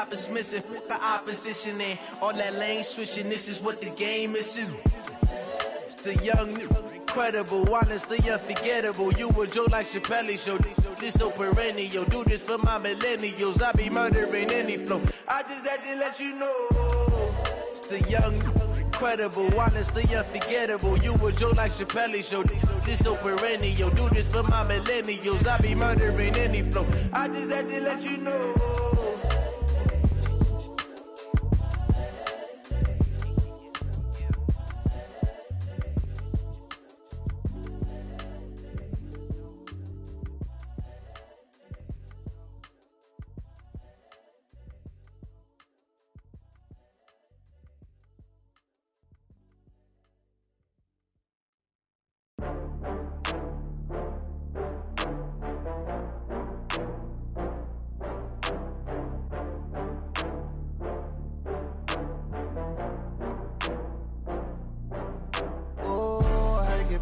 It's missing the opposition and all that lane switching. This is what the game is. It's the young, incredible, honestly unforgettable. You a Joe like Chappelle show. This so perennial. Do this for my millennials. I be murdering any flow. I just had to let you know. It's the young, incredible, honestly unforgettable. You a Joe like Chappelle show. This so perennial. Do this for my millennials. I be murdering any flow. I just had to let you know.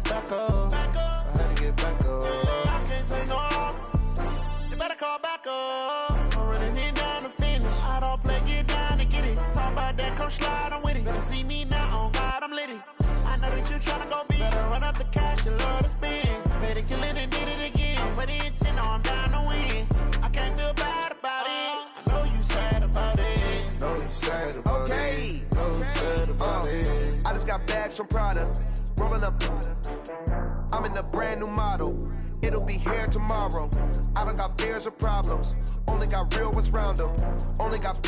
Back up. I had to get back up. I can't take no loss. You better call back up. I'm running it down to finish. I don't play, get down to get it. Talk about that, come slide, I'm with it. Better see me now, on God, I'm litty. I know that you tryna go big. Better run up the cash, you love to spend. Better kill it and did it again. But the intent, no, I'm down to win. I can't feel bad about it. I know you sad about it. Know you sad about it. Know you sad about it. I just got bags from Prada. Rolling up, I'm in a brand new model. It'll be here tomorrow. I don't got fears or problems. Only got real ones round them. Only got.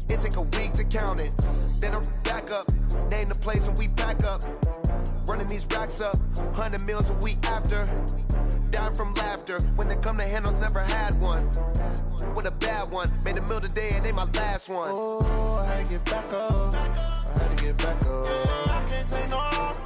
It take a week to count it. Then I'm back up. Name the place and we back up. Running these racks up. 100 meals a week after. Down from laughter. When they come to handles, never had one. With a bad one. Made a meal today and ain't my last one. Oh, I had to get back up. I had to get back up. I can't take no loss.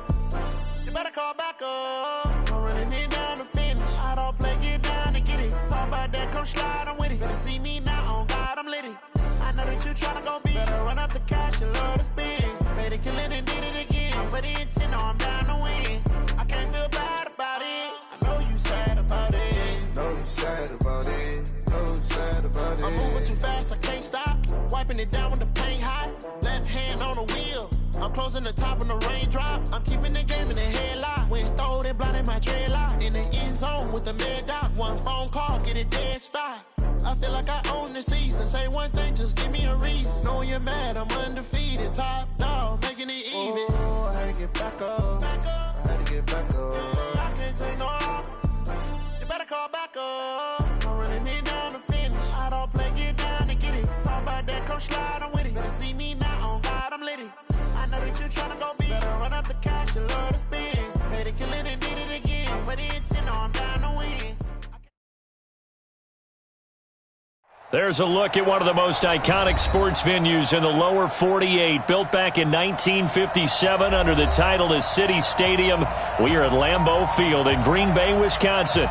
You better call back up. I'm running it down to finish. I don't play, get down to get it. Talk about that, come slide, I'm with it. Better see me now, on God, I'm litty. I know that you tryna go big. Better run up the cash, you love to spend. Better kill it and did it again. But the intent, no, I'm down to win. I can't feel bad about it. I know you sad about it. Know you sad about it. Know you sad about it. I'm moving too fast, I can't stop. Wiping it down with the paint hot. Left hand on the wheel. I'm closing the top when the raindrop. I'm keeping the game in the headlock. When throwed and blinded my dreadlock. In the end zone with the mad dot. One phone call, get it dead stop. I feel like I own the season. Say one thing, just give me a reason. Knowing you're mad, I'm undefeated. Top dog, making it even. Oh, I had to get back up. I had to get back up. I can't take no loss. You better call back up. I'm running it down to finish. I don't play, get down to get it. Talk about that, come slide, I'm with it. Better see me now, on God, I'm litty. I know that you tryna go big. Better run up the cash, you love to spend. Better kill it and did it again. But the intent, no, I'm down to win. There's a look at one of the most iconic sports venues in the lower 48. Built back in 1957 under the title of City Stadium. We are at Lambeau Field in Green Bay, Wisconsin.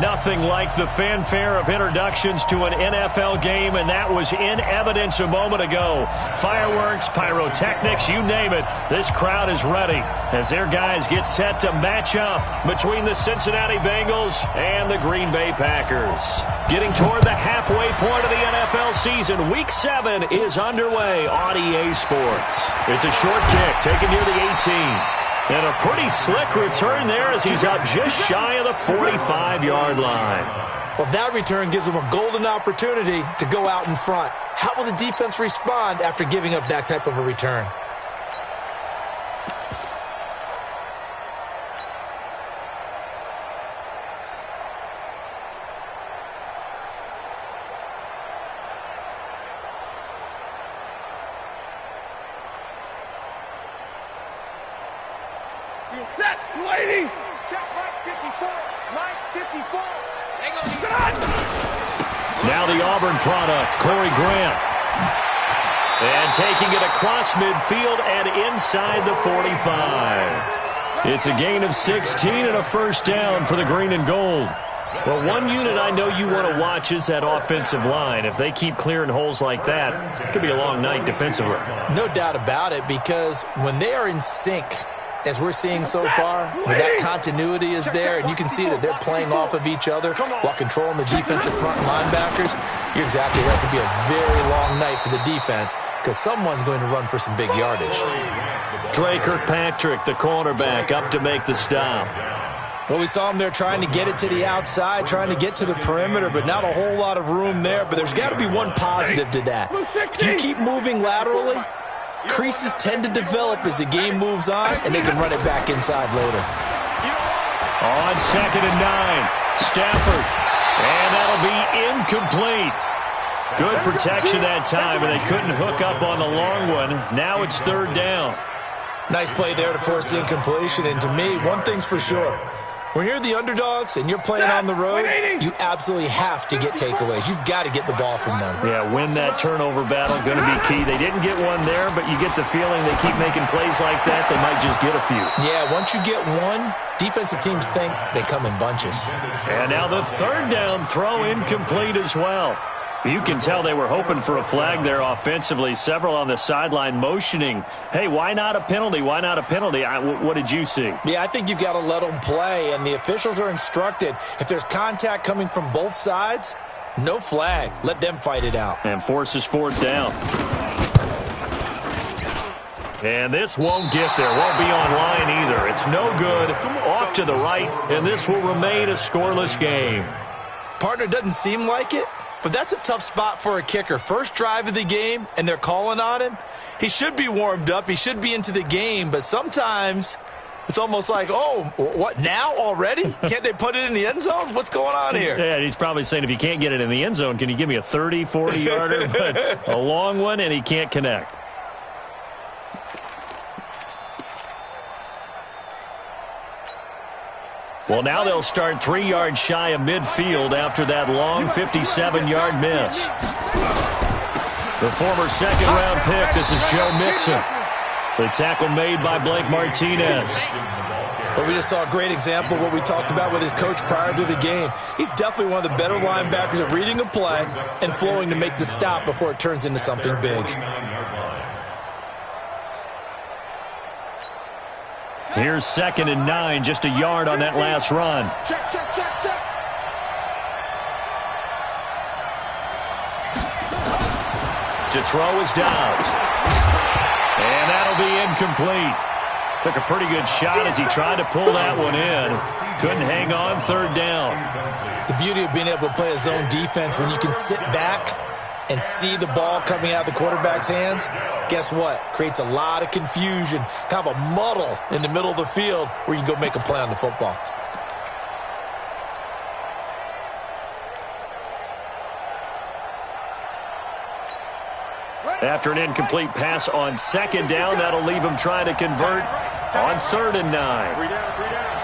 Nothing like the fanfare of introductions to an NFL game, and that was in evidence a moment ago. Fireworks, pyrotechnics, you name it. This crowd is ready as their guys get set to match up between the Cincinnati Bengals and the Green Bay Packers. Getting toward the halfway point of the NFL season, Week 7 is underway on EA Sports. It's a short kick taken near the 18. And a pretty slick return there as he's up just shy of the 45-yard line. Well, that return gives him a golden opportunity to go out in front. How will the defense respond after giving up that type of a return? Set, lady! Check Mike 54, Mike 54. Now the Auburn product, Corey Grant. And taking it across midfield and inside the 45. It's a gain of 16 and a first down for the green and gold. Well, one unit I know you want to watch is that offensive line. If they keep clearing holes like that, it could be a long night defensively. No doubt about it, because when they are in sync, as we're seeing so far, where that continuity is there, and you can see that they're playing off of each other while controlling the defensive front linebackers, You're exactly right. It could be a very long night for the defense because someone's going to run for some big yardage. Dre Kirkpatrick, the cornerback, up to make the stop. Well, we saw him there trying to get it to the outside, trying to get to the perimeter, but not a whole lot of room there. But there's got to be one positive to that. If you keep moving laterally, creases tend to develop as the game moves on, and they can run it back inside later. On 2nd and 9, Stafford, and that'll be incomplete. Good protection that time, and they couldn't hook up on the long one. Now it's 3rd down. Nice play there to force the incompletion, and to me, one thing's for sure. When you're the underdogs and you're playing on the road, you absolutely have to get takeaways. You've got to get the ball from them. Yeah, win that turnover battle, going to be key. They didn't get one there, but you get the feeling they keep making plays like that, they might just get a few. Yeah, once you get one, defensive teams think they come in bunches. And now the 3rd down throw incomplete as well. You can tell they were hoping for a flag there offensively. Several on the sideline motioning, hey, why not a penalty? Why not a penalty? What did you see? Yeah, I think you've got to let them play, and the officials are instructed. If there's contact coming from both sides, no flag. Let them fight it out. And forces 4th down. And this won't get there. Won't be on line either. It's no good. Off to the right, and this will remain a scoreless game. Partner, doesn't seem like it, but that's a tough spot for a kicker. First drive of the game, and they're calling on him. He should be warmed up. He should be into the game, but sometimes it's almost like, oh, what, now already? Can't they put it in the end zone? What's going on here? Yeah, he's probably saying, if you can't get it in the end zone, can you give me a 30, 40-yarder? But a long one, and he can't connect. Well, now they'll start 3 yards shy of midfield after that long 57-yard miss. The former second-round pick, this is Joe Mixon. The tackle made by Blake Martinez. But we just saw a great example of what we talked about with his coach prior to the game. He's definitely one of the better linebackers at reading a play and flowing to make the stop before it turns into something big. Here's 2nd and 9, just a yard on that last run. Check, check, check, check. To throw is Downs. And that'll be incomplete. Took a pretty good shot as he tried to pull that one in. Couldn't hang on, 3rd down. The beauty of being able to play a zone defense when you can sit back and see the ball coming out of the quarterback's hands, guess what? Creates a lot of confusion, kind of a muddle in the middle of the field where you can go make a play on the football. After an incomplete pass on 2nd down, that'll leave him trying to convert on 3rd and 9. 3 down, 3 down.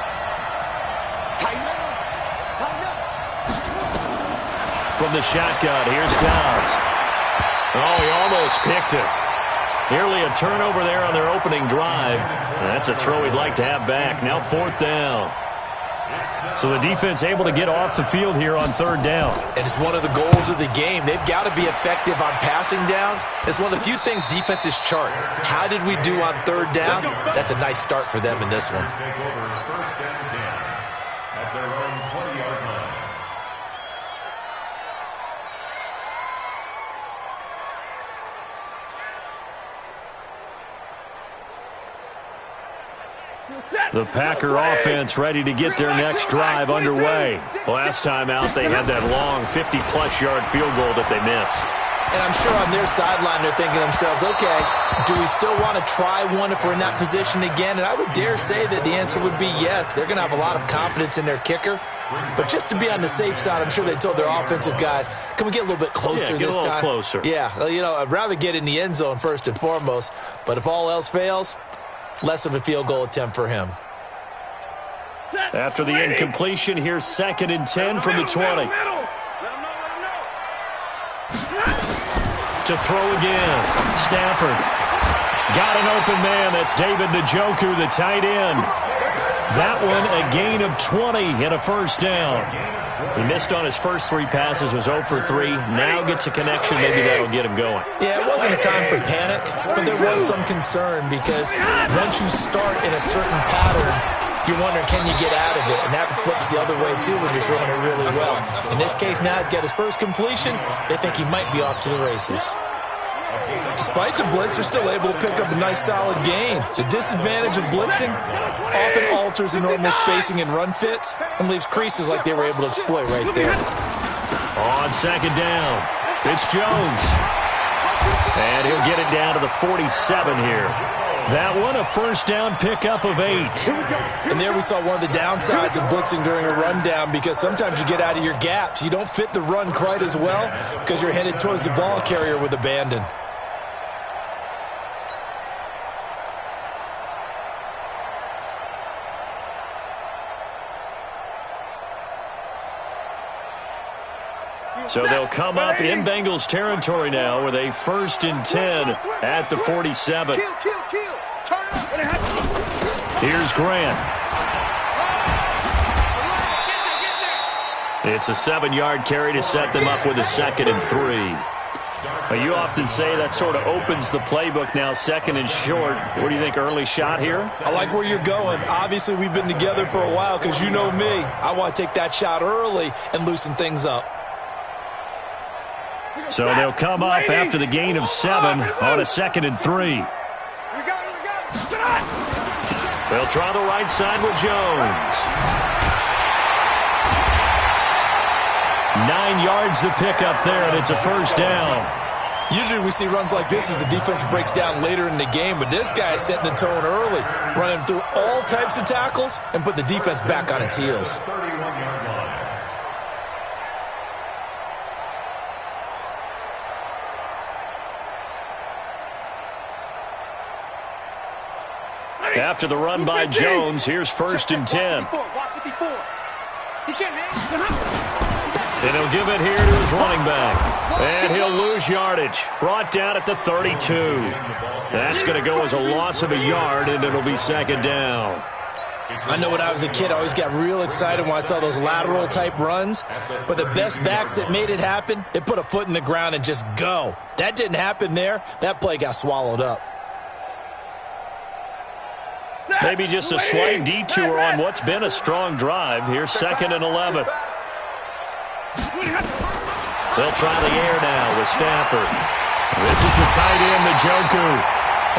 Tighten up. Tighten up. From the shotgun, here's Downs. Oh, he almost picked it. Nearly a turnover there on their opening drive. And that's a throw he'd like to have back. Now 4th down. So the defense able to get off the field here on 3rd down. And it's one of the goals of the game. They've got to be effective on passing downs. It's one of the few things defenses chart. How did we do on 3rd down? That's a nice start for them in this one. The Packer offense ready to get their next drive underway. Last time out, they had that long 50-plus yard field goal that they missed. And I'm sure on their sideline they're thinking to themselves, okay, do we still want to try one if we're in that position again? And I would dare say that the answer would be yes. They're going to have a lot of confidence in their kicker. But just to be on the safe side, I'm sure they told their offensive guys, can we get a little bit closer this time? Closer. Yeah, you know, I'd rather get in the end zone first and foremost. But if all else fails, less of a field goal attempt for him. After the incompletion, here's 2nd and 10 from the 20. To throw again. Stafford. Got an open man. That's David Njoku, the tight end. That one a gain of 20 and a 1st down. He missed on his first 3 passes, was 0 for 3. Now gets a connection. Maybe that'll get him going. Yeah, it wasn't a time for panic, but there was some concern because once you start in a certain pattern, you're wondering, can you get out of it? And that flips the other way, too, when you're throwing it really well. In this case, now he's got his first completion. They think he might be off to the races. Despite the blitz, they're still able to pick up a nice, solid gain. The disadvantage of blitzing often alters the normal spacing and run fits and leaves creases like they were able to exploit right there. On second down, it's Jones. And he'll get it down to the 47 here. That one, a first down pickup of 8. And there we saw one of the downsides of blitzing during a rundown, because sometimes you get out of your gaps. You don't fit the run quite as well because you're headed towards the ball carrier with abandon. So they'll come up in Bengals territory now with a 1st and 10 at the 47. Here's Grant. It's a 7-yard carry to set them up with a 2nd and 3. You often say that sort of opens the playbook now, 2nd and short. What do you think, early shot here? I like where you're going. Obviously, we've been together for a while because you know me. I want to take that shot early and loosen things up. So they'll come up after the gain of 7 on a 2nd and 3. They'll try the right side with Jones. 9 yards to pick up there, and it's a first down. Usually we see runs like this as the defense breaks down later in the game, but this guy is setting the tone early, running through all types of tackles and put the defense back on its heels. After the run by Jones, here's 1st and 10. And he'll give it here to his running back. And he'll lose yardage. Brought down at the 32. That's going to go as a loss of a yard, and it'll be 2nd down. I know when I was a kid, I always got real excited when I saw those lateral-type runs. But the best backs that made it happen, they put a foot in the ground and just go. That didn't happen there. That play got swallowed up. Maybe just a slight detour on what's been a strong drive. Here's 2nd and 11. They'll try the air now with Stafford. This is the tight end, Njoku.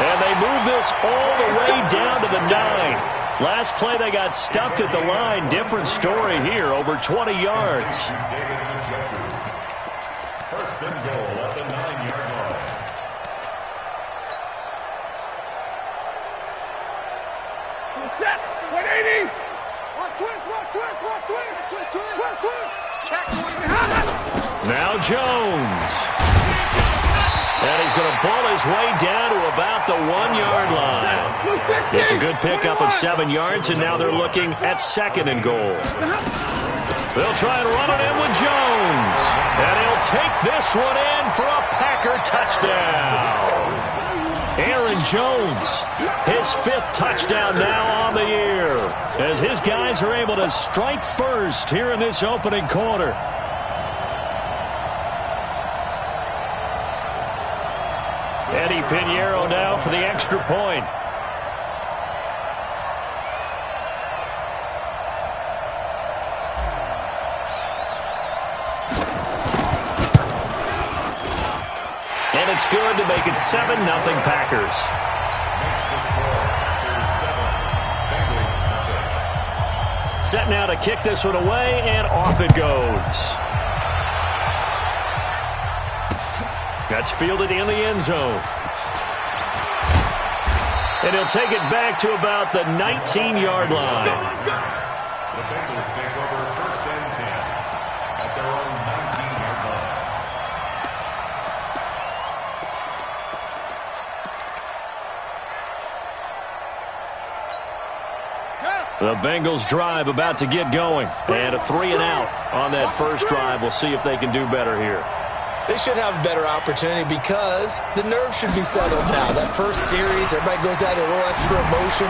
And they move this all the way down to the 9. Last play they got stuffed at the line. Different story here, over 20 yards. First and goal at the 9-yard line. Set. 180. Watch twist. Check. Now Jones. And he's going to ball his way down to about the 1-yard line. It's a good pickup of 7 yards, and now they're looking at 2nd and goal. They'll try and run it in with Jones. And he'll take this one in for a Packer touchdown. Aaron Jones, his 5th touchdown now on the year, as his guys are able to strike first here in this opening quarter. Eddie Pinheiro now for the extra point. And it's good to make it 7-0 Packers. Set now to kick this one away, and off it goes. That's fielded in the end zone. And he'll take it back to about the 19-yard line. The Bengals take over 1st and 10 at their own 19-yard line. The Bengals drive about to get going. And a 3-and-out on that first drive. We'll see if they can do better here. They should have a better opportunity because the nerves should be settled now. That first series, everybody goes out a little extra emotion.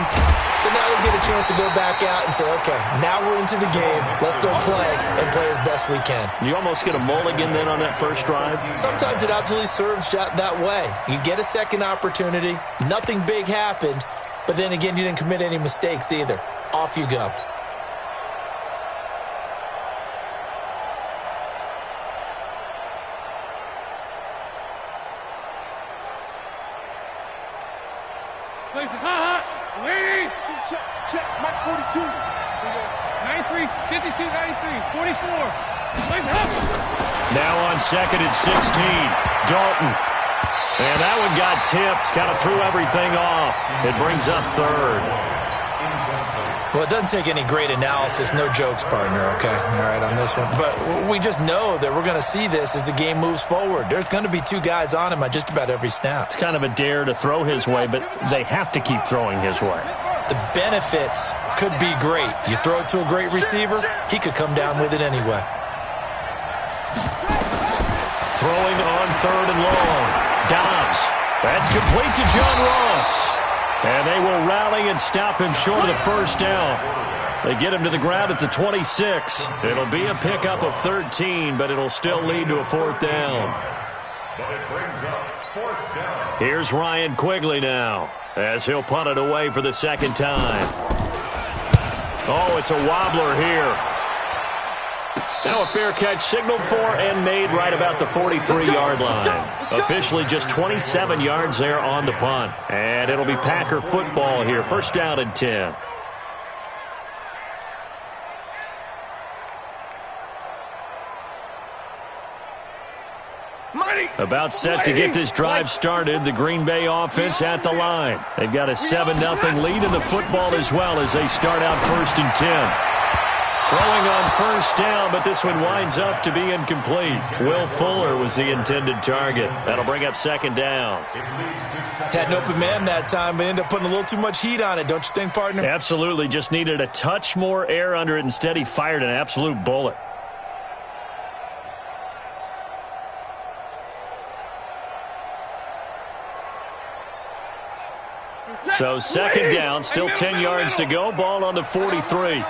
So now they'll get a chance to go back out and say, okay, now we're into the game. Let's go play and play as best we can. You almost get a mulligan then on that first drive? Sometimes it absolutely serves that way. You get a second opportunity. Nothing big happened. But then again, you didn't commit any mistakes either. off you go. Waiting. Check. Mike 42. 93, 52, 93, 44. Now on second and 16. Dalton. And that one got tipped. Kind of threw everything off. It brings up third. Well, it doesn't take any great analysis. No jokes, partner, okay? All right, on this one. But we just know that we're going to see this as the game moves forward. There's going to be two guys on him on just about every snap. It's kind of a dare to throw his way, but they have to keep throwing his way. The benefits could be great. You throw it to a great receiver, he could come down with it anyway. Throwing on third and long. Dobbs. That's complete to John Ross. And they will rally and stop him short of the first down. They get him to the ground at the 26. It'll be a pickup of 13, but it'll still lead to a fourth down. But it brings up fourth down. Here's Ryan Quigley now, as he'll punt it away for the second time. Oh, it's a wobbler here. Now a fair catch signaled for and made right about the 43-yard line. Officially just 27 yards there on the punt. And it'll be Packer football here. First down and 10. About set to get this drive started. The Green Bay offense at the line. They've got a 7-0 lead in the football as well as they start out first and 10. Throwing on first down, but this one winds up to be incomplete. Will Fuller was the intended target. That'll bring up second down. Had an open man that time, but ended up putting a little too much heat on it, don't you think, partner? Absolutely. Just needed a touch more air under it. Instead, he fired an absolute bullet. So second down, still 10 yards to go. Ball on the 43.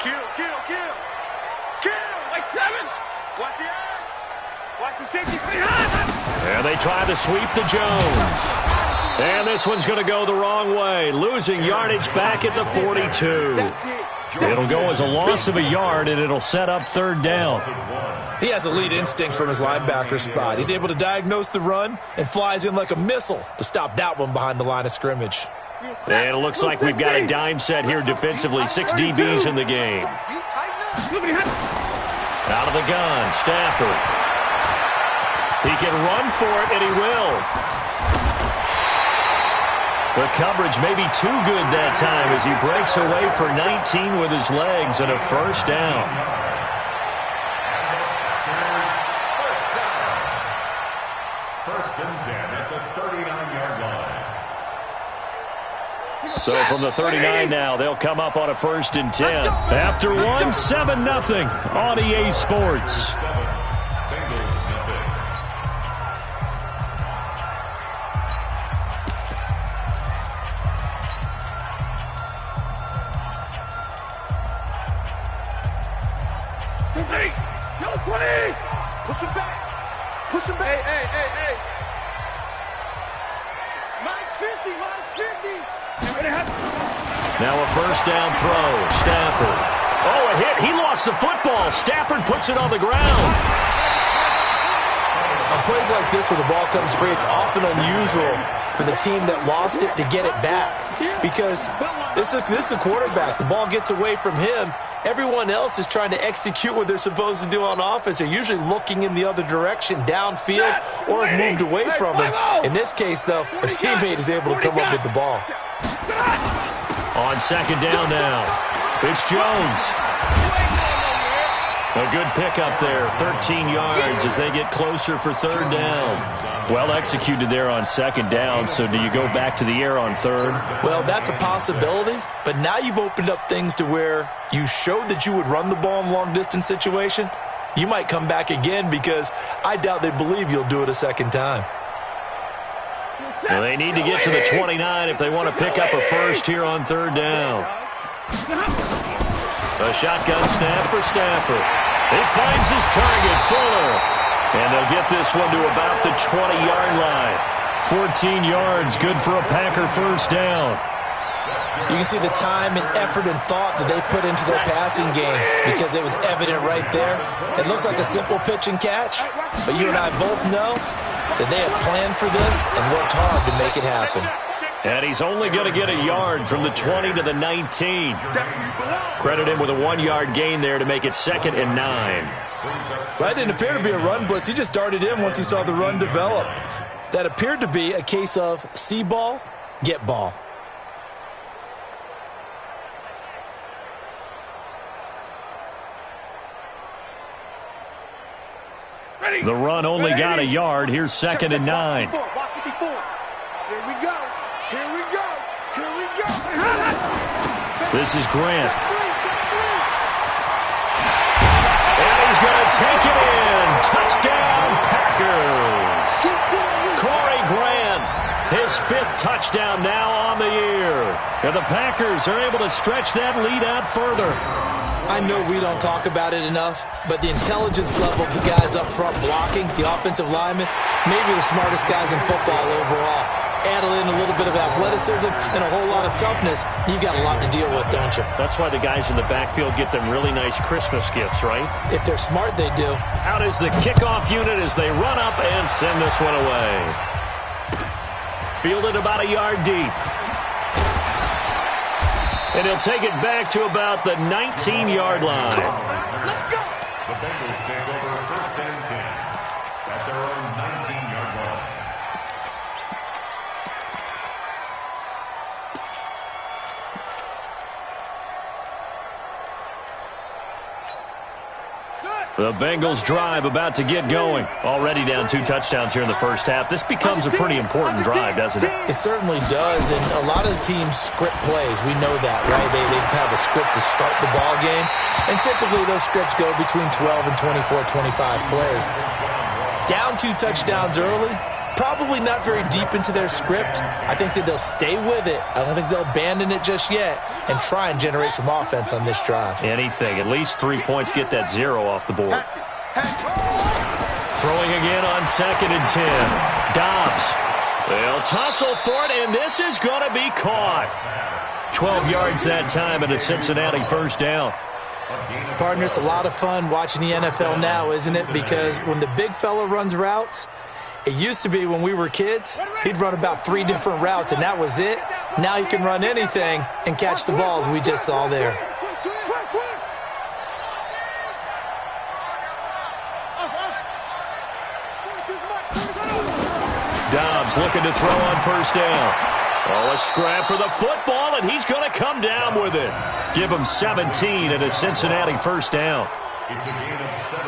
Kill. Like 7. Watch the eye. Watch the safety. And they try to sweep to Jones. And this one's going to go the wrong way. Losing yardage back at the 42. It'll go as a loss of a yard, and it'll set up third down. He has elite instincts from his linebacker spot. He's able to diagnose the run and flies in like a missile to stop that one behind the line of scrimmage. And it looks like we've got a dime set here defensively. 6 DBs in the game. Out of the gun, Stafford. He can run for it, and he will. The coverage may be too good that time as he breaks away for 19 with his legs and a first down. First and 10 at the 39-yard line. So from the 39 now, they'll come up on a first and 10. After one, 7-0 on EA Sports. Bengals nothing. Push him back. Hey. Mike's 50. Now a first down throw. Stafford. Oh, a hit. He lost the football. Stafford puts it on the ground. On plays like this where the ball comes free, it's often unusual for the team that lost it to get it back. Because this is a quarterback. The ball gets away from him. Everyone else is trying to execute what they're supposed to do on offense. They're usually looking in the other direction, downfield, or moved away from him. In this case, though, a teammate is able to come up with the ball. On second down now, it's Jones. A good pickup there, 13 yards as they get closer for third down. Well executed there on second down, so do you go back to the air on third? Well, that's a possibility, but now you've opened up things to where you showed that you would run the ball in a long-distance situation. You might come back again because I doubt they believe you'll do it a second time. Well, they need to get to the 29 if they want to pick up a first here on third down. A shotgun snap for Stafford. He finds his target, Fuller. And they'll get this one to about the 20-yard line. 14 yards, good for a Packer first down. You can see the time and effort and thought that they put into their passing game because it was evident right there. It looks like a simple pitch and catch, but you and I both know that they have planned for this and worked hard to make it happen. And he's only going to get a yard from the 20 to the 19. Credit him with a 1-yard gain there to make it 2nd and 9. That didn't appear to be a run blitz. He just darted in once he saw the run develop. That appeared to be a case of see ball, get ball. The run only got a yard. Here's 2nd and 9. Here we go. Here we go. Here we go. This is Grant. And he's going to take it in. Touchdown, Packers. Corey Grant, his 5th touchdown now on the year. And the Packers are able to stretch that lead out further. I know we don't talk about it enough, but the intelligence level of the guys up front blocking, the offensive linemen, maybe the smartest guys in football overall. Add in a little bit of athleticism and a whole lot of toughness, you've got a lot to deal with, don't you? That's why the guys in the backfield get them really nice Christmas gifts, right? If they're smart, they do. Out is the kickoff unit as they run up and send this one away. Fielded about a yard deep. And he'll take it back to about the 19-yard line. Let's go. The Bengals take over 1st and 10 at their own 19-yard line. The Bengals drive about to get going. Already down 2 touchdowns here in the first half. This becomes a pretty important drive, doesn't it? It certainly does, and a lot of the teams script plays. We know that, right? They have a script to start the ball game, and typically those scripts go between 12 and 24, 25 plays. Down 2 touchdowns early, probably not very deep into their script. I think that they'll stay with it. I don't think they'll abandon it just yet and try and generate some offense on this drive. Anything. At least 3 points, get that 0 off the board. Throwing again on 2nd and 10. Dobbs. They'll tussle for it, and this is going to be caught. 12 yards that time and a Cincinnati 1st down. Partner, it's a lot of fun watching the NFL now, isn't it? Because when the big fella runs routes, it used to be when we were kids, he'd run about 3 different routes, and that was it. Now he can run anything and catch the balls we just saw there. Dobbs looking to throw on 1st down. Oh, a scrap for the football, and he's going to come down with it. Give him 17 and a Cincinnati 1st down.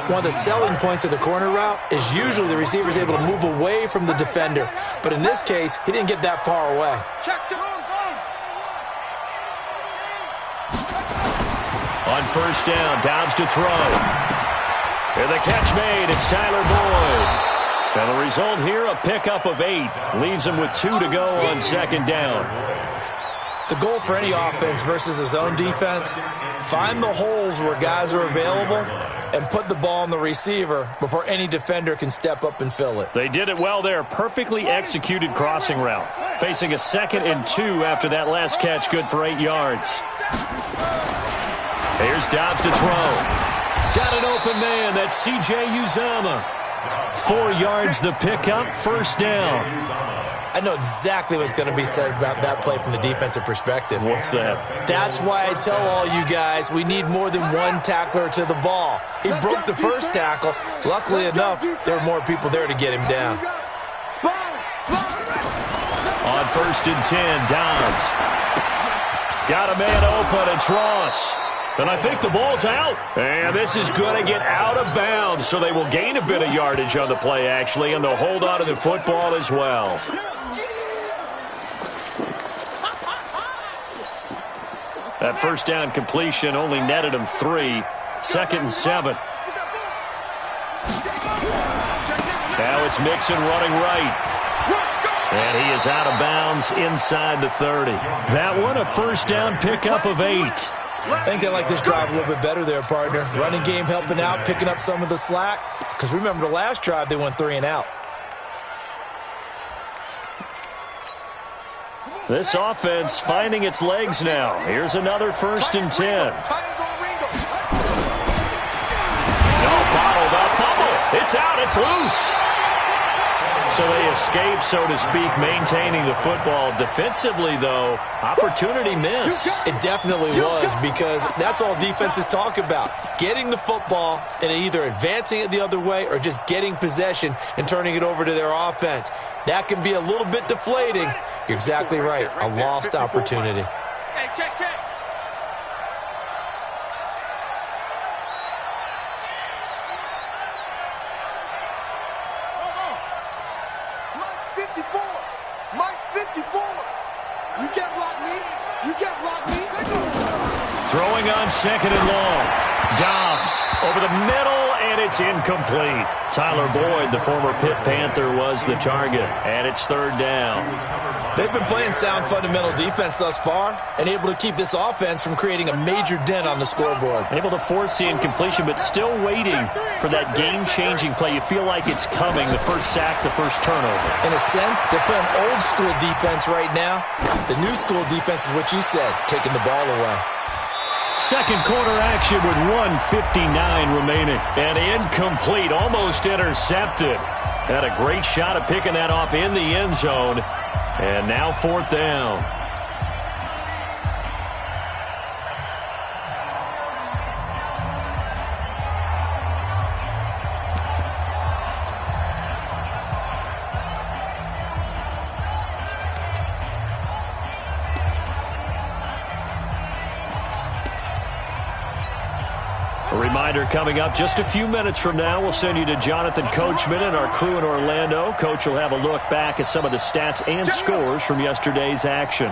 One of the selling points of the corner route is usually the receiver is able to move away from the defender. But in this case, he didn't get that far away. On 1st down, Dobbs to throw. And the catch made. It's Tyler Boyd. And the result here, a pickup of 8. Leaves him with 2 to go on 2nd down. The goal for any offense versus his own defense, find the holes where guys are available and put the ball on the receiver before any defender can step up and fill it. They did it well there. Perfectly executed crossing route. Facing a 2nd and 2 after that last catch, good for 8 yards. Here's Dobbs to throw. Got an open man. That's C.J. Uzomah. 4 yards the pickup, 1st down. I know exactly what's going to be said about that play from the defensive perspective. What's that? That's why I tell all you guys we need more than one tackler to the ball. He broke the first tackle. Luckily enough, there were more people there to get him down. On 1st and 10, Dobbs. Got a man open, it's Ross. And I think the ball's out. And this is going to get out of bounds, so they will gain a bit of yardage on the play, actually, and they'll hold on to the football as well. That 1st down completion only netted him 3. 2nd and 7. Now it's Mixon running right. And he is out of bounds inside the 30. That one, a 1st down pickup of 8. I think they like this drive a little bit better there, partner. Running game helping out, picking up some of the slack. Because remember the last drive, they went 3 and out. This offense finding its legs now. Here's another 1st and 10. No, bottled up fumble. It's out. It's loose. So they escape, so to speak, maintaining the football. Defensively, though, opportunity missed. It definitely was, because that's all defenses talk about. Getting the football and either advancing it the other way or just getting possession and turning it over to their offense. That can be a little bit deflating. You're exactly right. A lost opportunity. Hey, check, check. Throwing on 2nd and long. Dobbs over the middle, and it's incomplete. Tyler Boyd, the former Pitt Panther, was the target, and it's 3rd down. They've been playing sound fundamental defense thus far and able to keep this offense from creating a major dent on the scoreboard. Able to force the incompletion, but still waiting for that game-changing play. You feel like it's coming, the first sack, the first turnover. In a sense, they're playing old-school defense right now. The new school defense is what you said, taking the ball away. Second quarter action with 1:59 remaining. And incomplete, almost intercepted. Had a great shot at picking that off in the end zone. And now 4th down. A reminder coming up just a few minutes from now, we'll send you to Jonathan Coachman and our crew in Orlando. Coach will have a look back at some of the stats and scores from yesterday's action.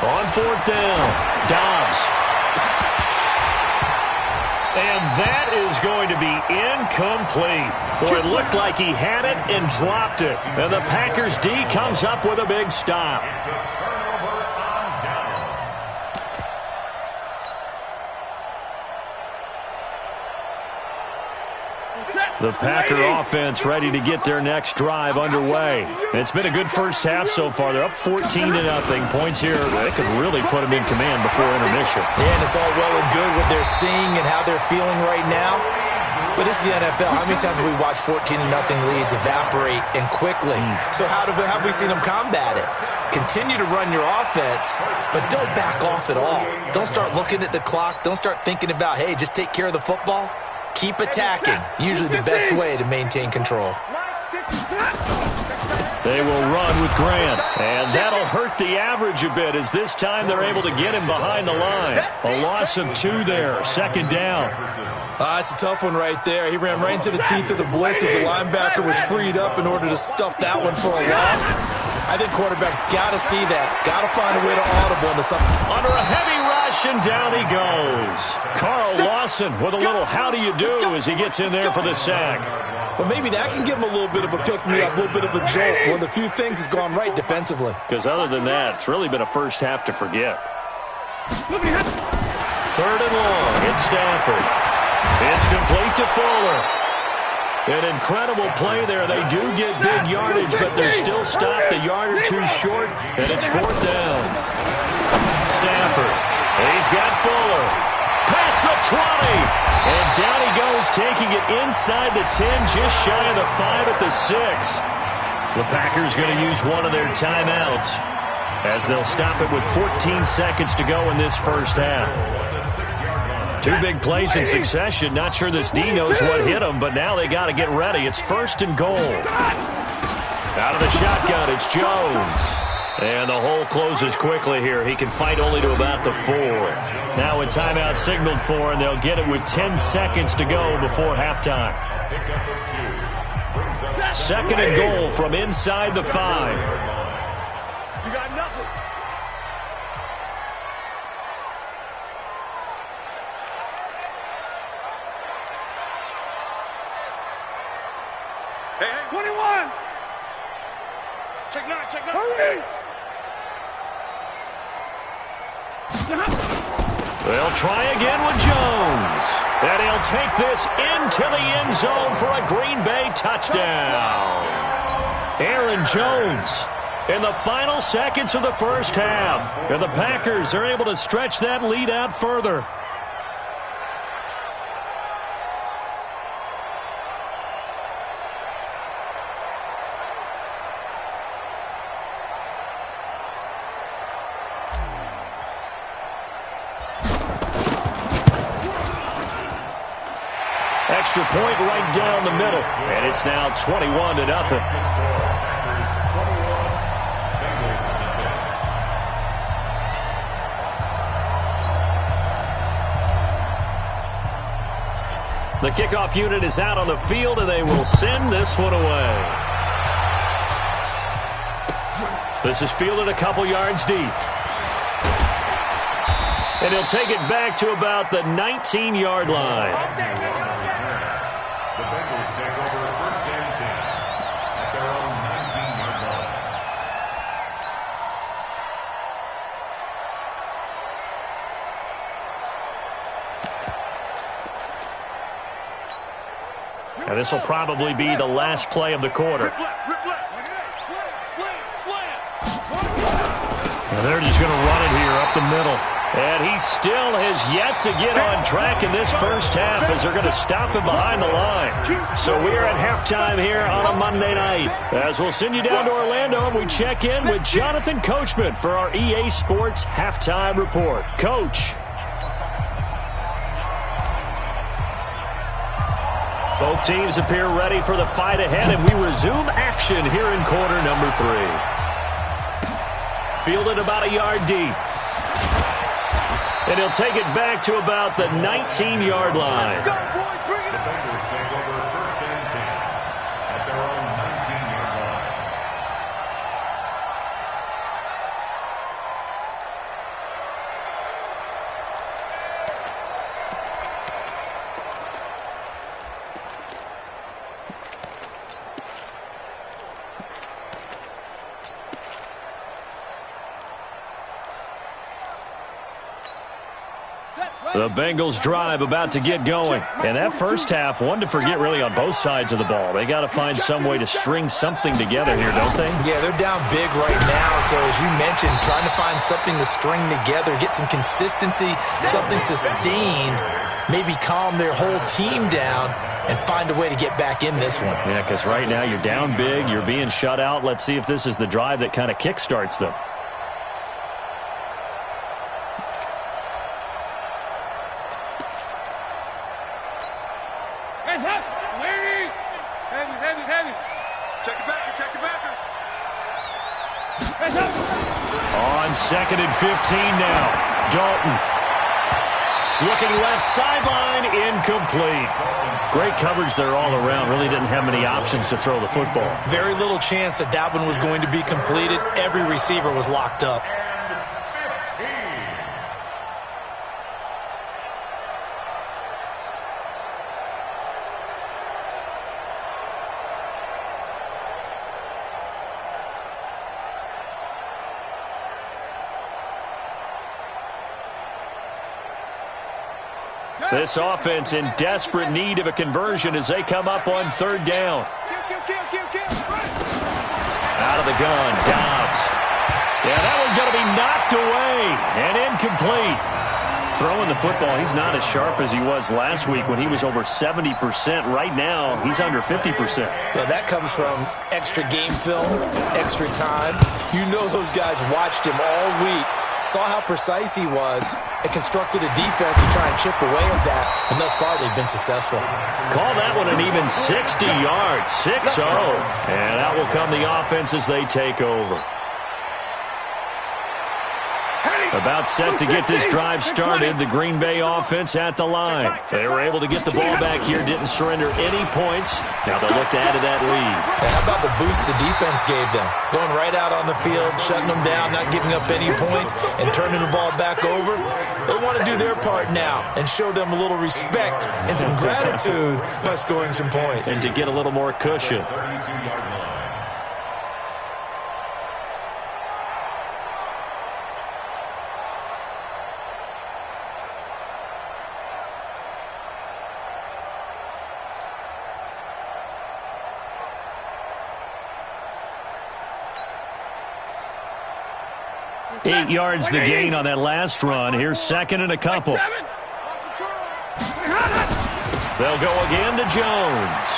On 4th down, Dobbs. And that is going to be incomplete. Boy, it looked like he had it and dropped it. And the Packers D comes up with a big stop. The Packer offense ready to get their next drive underway. It's been a good first half so far. They're up 14-0. Points here, they could really put them in command before intermission. Yeah, and it's all well and good what they're seeing and how they're feeling right now. But this is the NFL. How many times have we watched 14-0 leads evaporate and quickly? So how have we seen them combat it? Continue to run your offense, but don't back off at all. Don't start looking at the clock. Don't start thinking about, hey, just take care of the football. Keep attacking. Usually the best way to maintain control. They will run with Grant, and that'll hurt the average a bit as this time they're able to get him behind the line. A loss of 2 there, 2nd down. It's a tough one right there. He ran right into the teeth of the blitz as the linebacker was freed up in order to stuff that one for a loss. I think quarterbacks got to see that. Got to find a way to audible into something. Under a heavy rush, and down he goes. Carl Lawson with a little how do you do as he gets in there for the sack. But maybe that can give him a little bit of a pick-me-up, a little bit of a jolt. One of the few things has gone right defensively. Because other than that, it's really been a first half to forget. 3rd and long, it's Stafford. It's complete to Fuller. An incredible play there. They do get big yardage, but they're still stopped a yard or two short, and it's 4th down. Stafford. He's got Fuller. Past the 20. And down he goes, taking it inside the 10, just shy of the 5 at the 6. The Packers going to use one of their timeouts as they'll stop it with 14 seconds to go in this first half. 2 big plays in succession. Not sure this D knows what hit him, but now they got to get ready. It's 1st and goal. Out of the shotgun, it's Jones. And the hole closes quickly here. He can fight only to about the 4. Now a timeout signaled for, and they'll get it with 10 seconds to go before halftime. 2nd and goal from inside the 5. You got nothing. Hey, 21. Check 9, check 9. Hurry. They'll try again with Jones. And he'll take this into the end zone for a Green Bay touchdown. Aaron Jones in the final seconds of the first half. And the Packers are able to stretch that lead out further. Extra point right down the middle. And it's now 21-0. The kickoff unit is out on the field, and they will send this one away. This is fielded a couple yards deep. And he'll take it back to about the 19-yard line. The Bengals take over first and 10 at their own 19-yard line. And this will probably be the last play of the quarter. And they're just going to run it here up the middle. And he still has yet to get on track in this first half as they're going to stop him behind the line. So we're at halftime here on a Monday night. As we'll send you down to Orlando and we check in with Jonathan Coachman for our EA Sports Halftime Report. Coach. Both teams appear ready for the fight ahead, and we resume action here in quarter number 3. Fielded about a yard deep. And he'll take it back to about the 19-yard line. The Bengals take over first and 10 at their own 19-yard line. The Bengals drive about to get going. And that first half, one to forget really on both sides of the ball. They got to find some way to string something together here, don't they? Yeah, they're down big right now. So as you mentioned, trying to find something to string together, get some consistency, something sustained, maybe calm their whole team down and find a way to get back in this one. Yeah, because right now you're down big, you're being shut out. Let's see if this is the drive that kind of kickstarts them. On 2nd and 15 now. Dalton. Looking left sideline, incomplete. Great coverage there all around. Really didn't have many options to throw the football. Very little chance that one was going to be completed. Every receiver was locked up. This offense in desperate need of a conversion as they come up on 3rd down. Out of the gun, Dobbs. Yeah, that one's going to be knocked away and incomplete. Throwing the football, he's not as sharp as he was last week when he was over 70%. Right now, he's under 50%. Yeah, that comes from extra game film, extra time. You know those guys watched him all week, saw how precise he was, and constructed a defense to try and chip away at that, and thus far they've been successful. Call that one an even 60 yards, 6-0. And out will come the offense as they take over. About set to get this drive started, the Green Bay offense at the line. They were able to get the ball back here, didn't surrender any points. Now they'll look to add to that lead. And how about the boost the defense gave them? Going right out on the field, shutting them down, not giving up any points, and turning the ball back over. They want to do their part now and show them a little respect and some gratitude by scoring some points. And to get a little more cushion. 32-yard line. 8 yards the gain on that last run. Here's second and a couple. They'll go again to Jones.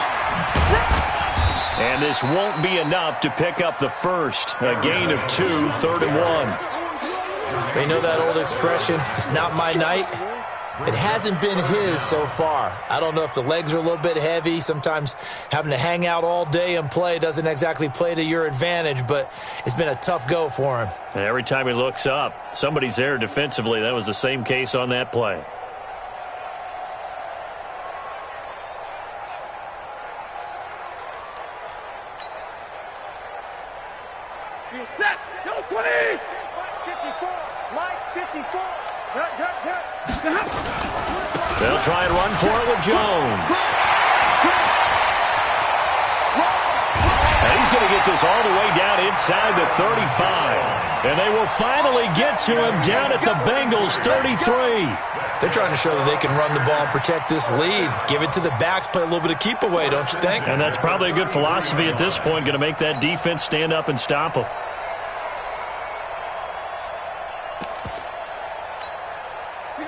And this won't be enough to pick up the first. A gain of 2, 3rd and 1. They know that old expression, it's not my night. It hasn't been his so far. I don't know if the legs are a little bit heavy. Sometimes having to hang out all day and play doesn't exactly play to your advantage, but it's been a tough go for him. And every time he looks up, somebody's there defensively. That was the same case on that play. Set. Go 20. 54. Mike 54. They'll try and run for it with Jones. And he's going to get this all the way down inside the 35. And they will finally get to him down at the Bengals 33. They're trying to show that they can run the ball and protect this lead. Give it to the backs, play a little bit of keep away, don't you think? And that's probably a good philosophy at this point, going to make that defense stand up and stop them.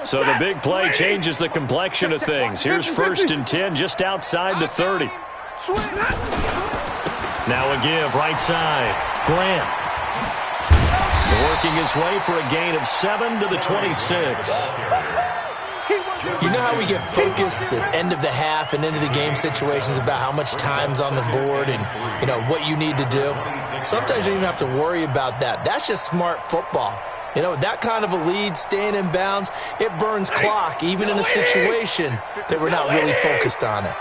So the big play changes the complexion of things. Here's 1st and 10 just outside the 30. Now a give right side. Grant. Working his way for a gain of 7 to the 26. You know how we get focused at end of the half and into the game situations about how much time's on the board and, you know, what you need to do? Sometimes you don't even have to worry about that. That's just smart football. You know, that kind of a lead, staying in bounds, it burns clock, even in a situation that we're not really focused on it.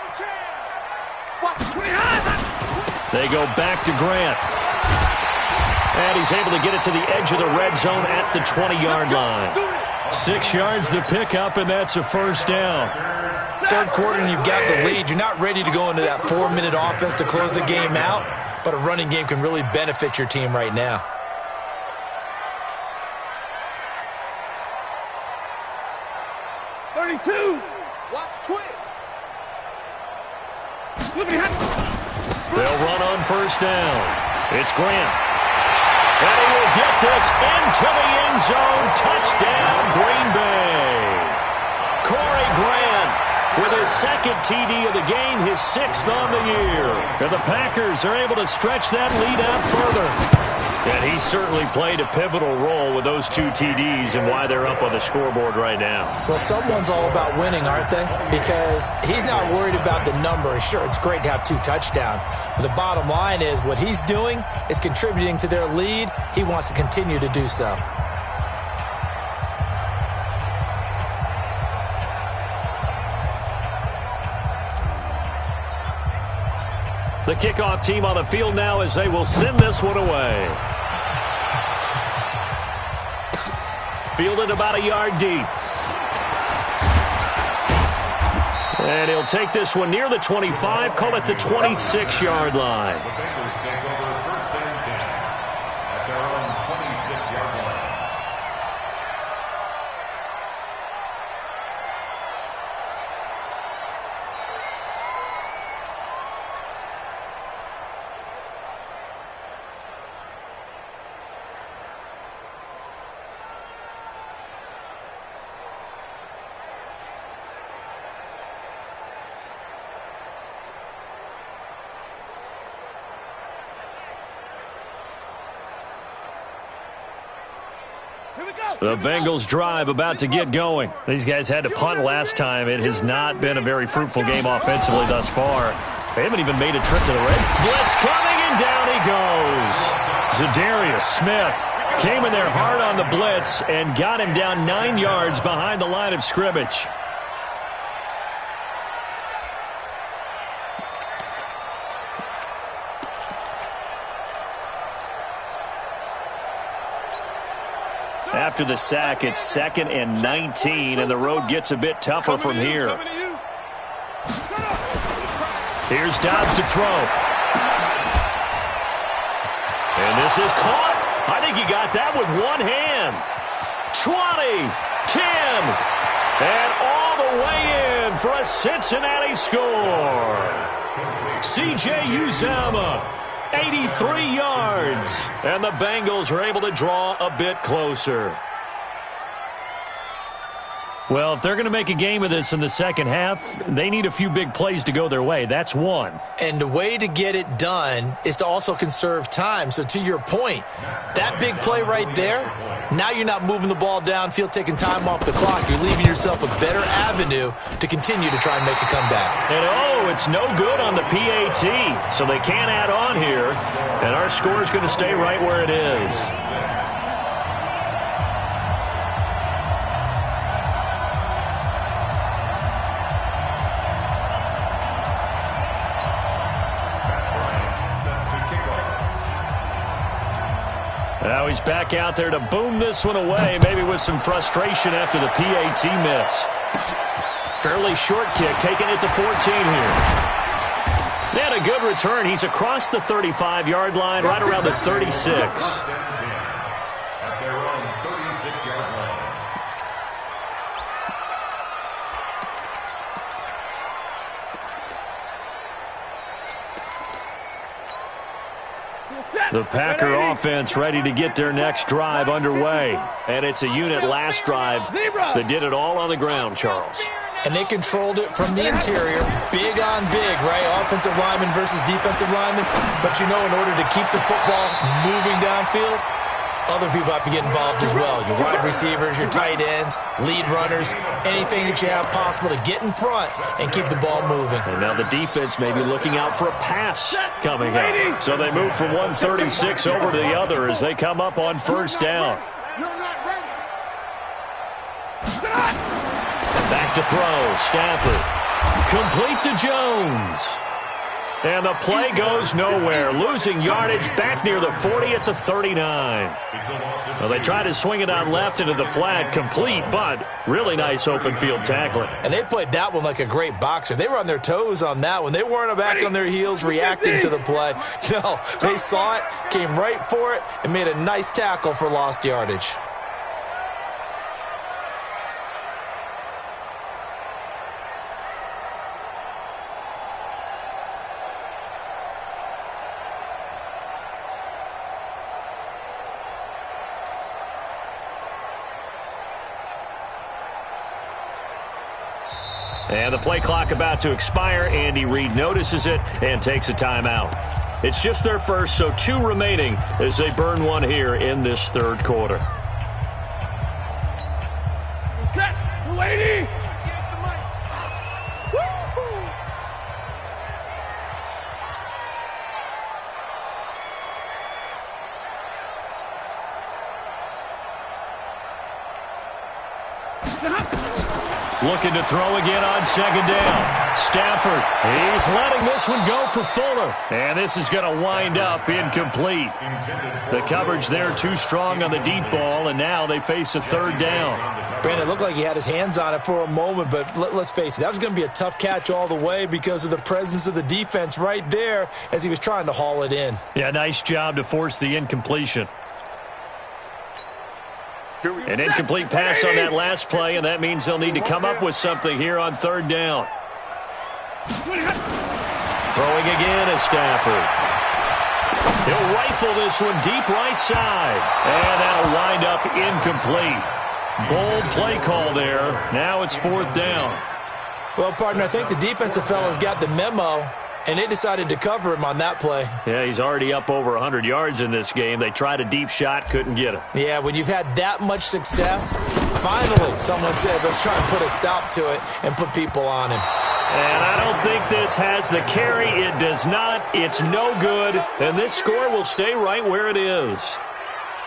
They go back to Grant. And he's able to get it to the edge of the red zone at the 20-yard line. 6 yards the pickup, and that's a first down. Third quarter, and you've got the lead. You're not ready to go into that 4-minute offense to close the game out, but a running game can really benefit your team right now. Watch twins. They'll run on first down. It's Grant. And he will get this into the end zone. Touchdown, Green Bay. Corey Grant with his second TD of the game, his 6th on the year. And the Packers are able to stretch that lead out further. And he certainly played a pivotal role with those 2 TDs and why they're up on the scoreboard right now. Well, someone's all about winning, aren't they? Because he's not worried about the number. Sure, it's great to have 2 touchdowns. But the bottom line is what he's doing is contributing to their lead. He wants to continue to do so. The kickoff team on the field now as they will send this one away. Fielded about a yard deep. And he'll take this one near the 25, call it the 26-yard line. The Bengals take over 1st and 10 at their own 26-yard line. The Bengals drive about to get going. These guys had to punt last time. It has not been a very fruitful game offensively thus far. They haven't even made a trip to the red. Blitz coming, and down he goes. Zadarius Smith came in there hard on the blitz and got him down 9 yards behind the line of scrimmage. After the sack, it's 2nd and 19, and the road gets a bit tougher from here. Here's Dobbs to throw. And this is caught. I think he got that with one hand. 20, 10, and all the way in for a Cincinnati score. C.J. Uzomah 83 yards. And the Bengals are able to draw a bit closer. Well, if they're going to make a game of this in the second half, they need a few big plays to go their way. That's one. And the way to get it done is to also conserve time. So to your point, that big play right there, now you're not moving the ball downfield, taking time off the clock. You're leaving yourself a better avenue to continue to try and make a comeback. And, it's no good on the PAT, so they can't add on here. And our score is going to stay right where it is. Now he's back out there to boom this one away, maybe with some frustration after the PAT miss. Fairly short kick, taking it to 14 here. And a good return. He's across the 35-yard line, right around the 36. At their own 36-yard line. The Packer offense ready to get their next drive underway. And it's a unit last drive that did it all on the ground, Charles. And they controlled it from the interior, big on big, right? Offensive lineman versus defensive lineman. But, in order to keep the football moving downfield, other people have to get involved as well. Your wide receivers, your tight ends, lead runners, anything that you have possible to get in front and keep the ball moving. And now the defense may be looking out for a pass coming up. So they move from 136 over to the other as they come up on first down. Back to throw. Stafford. Complete to Jones. And the play goes nowhere. Losing yardage back near the 40 at the 39. Well, they try to swing it out left into the flat. Complete, but really nice open field tackling. And they played that one like a great boxer. They were on their toes on that one. They weren't back on their heels reacting to the play. No, they saw it, came right for it, and made a nice tackle for lost yardage. And the play clock about to expire. Andy Reid notices it and takes a timeout. It's just their first, so 2 remaining as they burn one here in this third quarter. Lady! Looking to throw again on second down. Stafford, he's letting this one go for Fuller. And this is going to wind up incomplete. The coverage there too strong on the deep ball, and now they face a third down. Brandon, it looked like he had his hands on it for a moment, but let's face it, that was going to be a tough catch all the way because of the presence of the defense right there as he was trying to haul it in. Yeah, nice job to force the incompletion. An incomplete pass on that last play, and that means they'll need to come up with something here on third down. Throwing again is Stafford. He'll rifle this one deep right side, and that'll wind up incomplete. Bold play call there. Now it's fourth down. Well, partner, I think the defensive fellas got the memo, and they decided to cover him on that play. Yeah, he's already up over 100 yards in this game. They tried a deep shot, couldn't get him. Yeah, when you've had that much success, finally someone said, let's try and put a stop to it and put people on him. And I don't think this has the carry. It does not. It's no good. And this score will stay right where it is.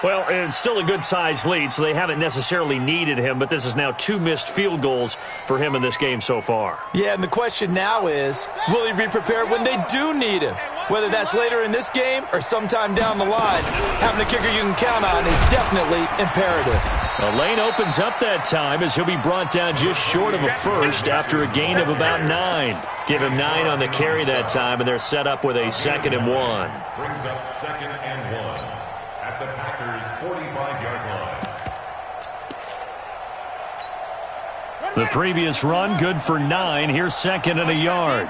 Well, it's still a good-sized lead, so they haven't necessarily needed him, but this is now 2 missed field goals for him in this game so far. Yeah, and the question now is, will he be prepared when they do need him? Whether that's later in this game or sometime down the line, having a kicker you can count on is definitely imperative. The lane opens up that time as he'll be brought down just short of a first after a gain of about 9. Give him 9 on the carry that time, and they're set up with a 2nd and 1. Brings up 2nd and 1 at the Packers' 45-yard line. The previous run, good for 9. Here's 2nd and a yard.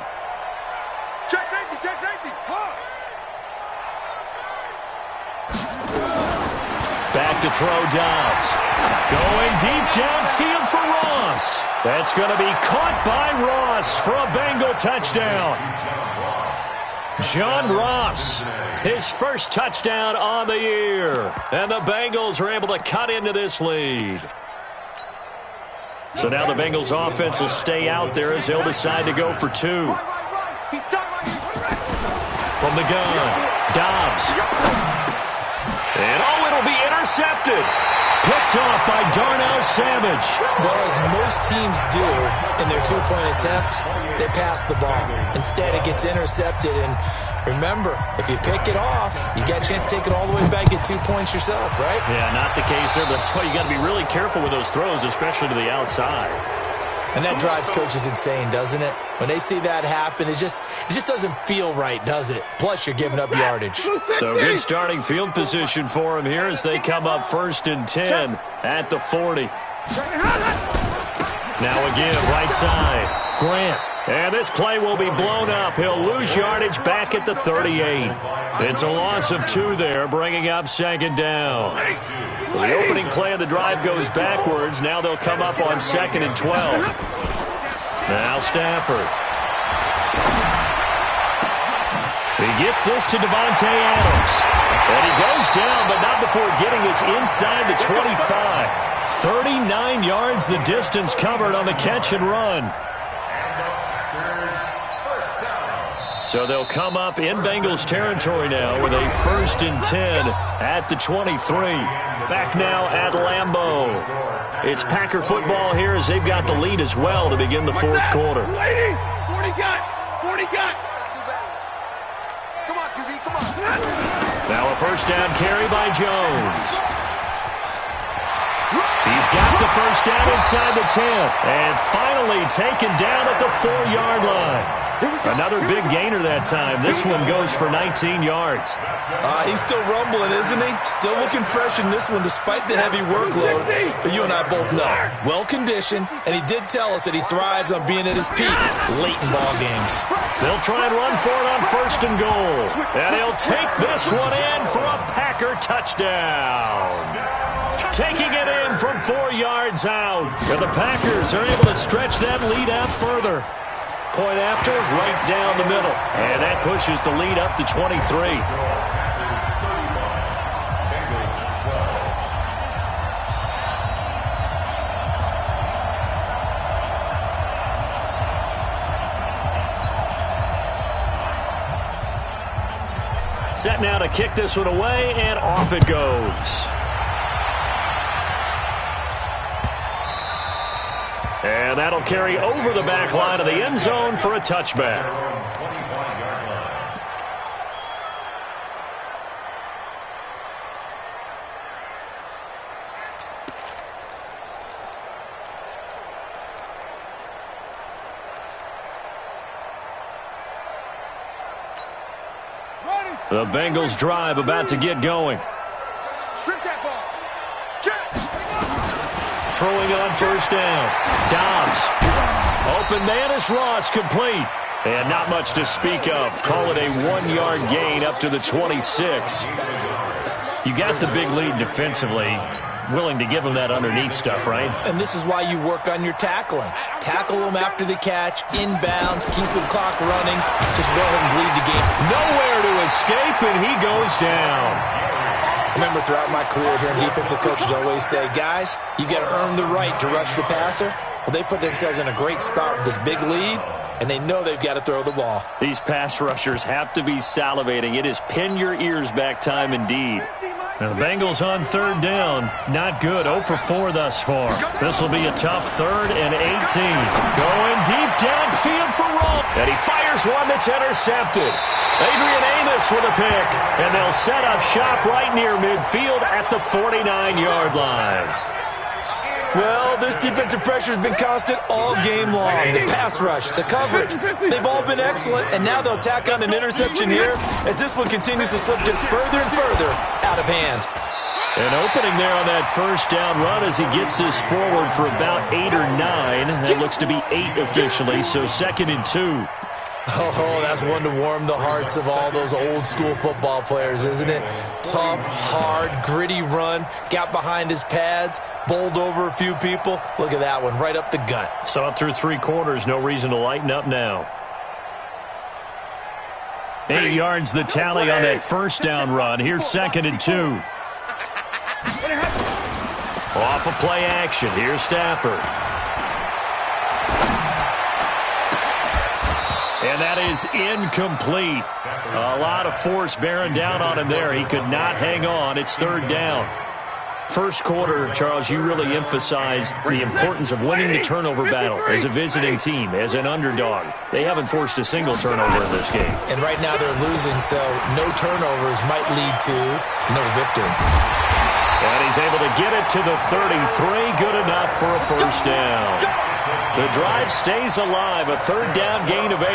Check safety, check safety. back to throw Dobbs. Going deep downfield for Ross. That's going to be caught by Ross for a Bengal touchdown. John Ross, his first touchdown on the year. And the Bengals are able to cut into this lead. So now the Bengals offense will stay out there as they'll decide to go for two. From the gun, Dobbs. And it'll be intercepted. Picked off by Darnell Savage. Well, as most teams do in their two-point attempt, they pass the ball. Instead, it gets intercepted. And remember, if you pick it off, you get a chance to take it all the way back, get 2 points yourself, right? Yeah, not the case there. But that's why you got to be really careful with those throws, especially to the outside. And that drives coaches insane, doesn't it? When they see that happen, it just doesn't feel right, does it? Plus, you're giving up yardage. So good starting field position for them here as they come up 1st and 10 at the 40. Now again, right side, Grant. And this play will be blown up. He'll lose yardage back at the 38. It's a loss of 2 there, bringing up 2nd down. So the opening play of the drive goes backwards. Now they'll come up on 2nd and 12. Now Stafford. He gets this to Devontae Adams. And he goes down, but not before getting us inside the 25. 39 yards the distance covered on the catch and run. So they'll come up in Bengals territory now with a 1st and 10 at the 23. Back now at Lambeau. It's Packer football here as they've got the lead as well to begin the 4th quarter. 40 got. Come on, QB, come on. Now a 1st down carry by Jones. He's got the 1st down inside the 10. And finally taken down at the 4-yard line. Another big gainer that time. This one goes for 19 yards. He's still rumbling, isn't he? Still looking fresh in this one despite the heavy workload. But you and I both know, well-conditioned, and he did tell us that he thrives on being at his peak late in ball games. They'll try and run for it on 1st and goal. And he'll take this one in for a Packer touchdown. Taking it in from 4 yards out. And the Packers are able to stretch that lead out further. Point after, right down the middle. And that pushes the lead up to 23. Set now to kick this one away, and off it goes. And that'll carry over the back line of the end zone for a touchback. The Bengals drive about to get going. Strip that ball. Throwing on 1st down. Dobbs. Open man is Ross, complete. And not much to speak of. Call it a 1-yard gain up to the 26. You got the big lead defensively. Willing to give them that underneath stuff, right? And this is why you work on your tackling. Tackle them after the catch, inbounds, keep the clock running. Just go ahead and bleed the game. Nowhere to escape, and he goes down. I remember throughout my career hearing defensive coaches always say, guys, you got to earn the right to rush the passer. Well, they put themselves in a great spot with this big lead, and they know they've got to throw the ball. These pass rushers have to be salivating. It is pin your ears back time indeed. Now the Bengals on 3rd down. Not good. 0 for 4 thus far. This will be a tough 3rd and 18. Going deep downfield for Roll. And he fires one that's intercepted. Adrian Amos with a pick. And they'll set up shop right near midfield at the 49-yard line. Well, this defensive pressure has been constant all game long. The pass rush, the coverage, they've all been excellent, and now they'll tack on an interception here as this one continues to slip just further and further out of hand. An opening there on that 1st down run as he gets this forward for about 8 or 9. That looks to be 8 officially, so 2nd and 2. Oh, that's one to warm the hearts of all those old school football players, isn't it? Tough, hard, gritty run, got behind his pads, bowled over a few people. Look at that one, right up the gut. So up through 3 quarters, no reason to lighten up now. 8 yards the tally on that first down run. Here's 2nd and 2. Off of play action. Here's Stafford. And that is incomplete. A lot of force bearing down on him there. He could not hang on. It's 3rd down. First quarter, Charles, you really emphasized the importance of winning the turnover battle as a visiting team, as an underdog. They haven't forced a single turnover in this game. And right now they're losing, so no turnovers might lead to no victory. And he's able to get it to the 33. Good enough for a first down. The drive stays alive. A 3rd down gain of 8.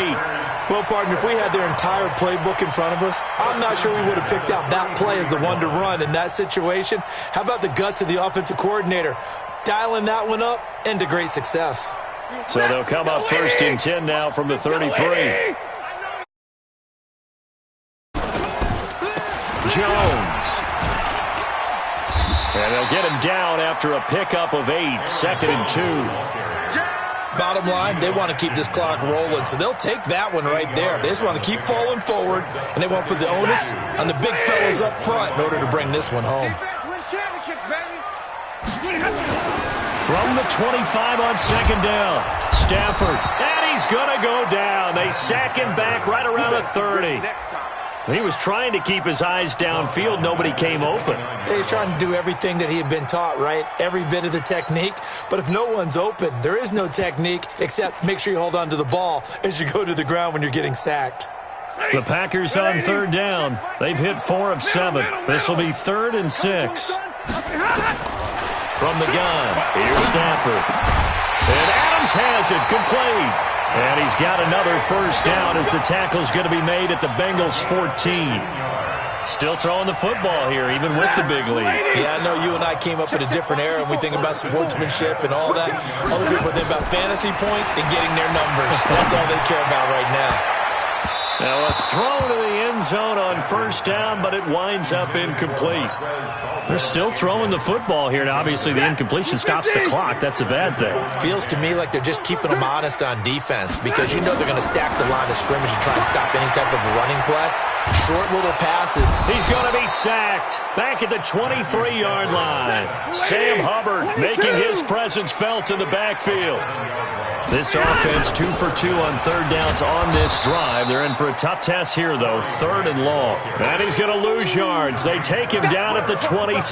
Well, partner, if we had their entire playbook in front of us, I'm not sure we would have picked out that play as the one to run in that situation. How about the guts of the offensive coordinator? Dialing that one up into great success. So they'll come up 1st and 10 now from the 33. Jones. And they'll get him down after a pickup of 8. 2nd and 2. Bottom line, they want to keep this clock rolling, so they'll take that one right there. They just want to keep falling forward, and they won't put the onus on the big fellas up front in order to bring this one home. From the 25 on 2nd down, Stafford, and he's going to go down. They sack him back right around the 30. He was trying to keep his eyes downfield. Nobody came open. He's trying to do everything that he had been taught, right? Every bit of the technique. But if no one's open, there is no technique except make sure you hold on to the ball as you go to the ground when you're getting sacked. The Packers on 3rd down. They've hit 4 of 7. This will be 3rd and 6. From the gun, here's Stafford. And Adams has it, complete. And he's got another first down as the tackle's going to be made at the Bengals 14. Still throwing the football here, even with the big lead. Yeah, I know you and I came up in a different era, and we think about sportsmanship and all that. Other people think about fantasy points and getting their numbers. That's all they care about right now. Now a throw to the end zone on 1st down, but it winds up incomplete. They're still throwing the football here. Now, obviously, the incompletion stops the clock. That's the bad thing. Feels to me like they're just keeping them honest on defense because you know they're going to stack the line of scrimmage and try and stop any type of a running play. Short little passes. He's going to be sacked back at the 23-yard line. Sam Hubbard making his presence felt in the backfield. This offense 2 for 2 on 3rd downs on this drive. They're in for a tough test here, though. 3rd and long. And he's going to lose yards. They take him down at the 26.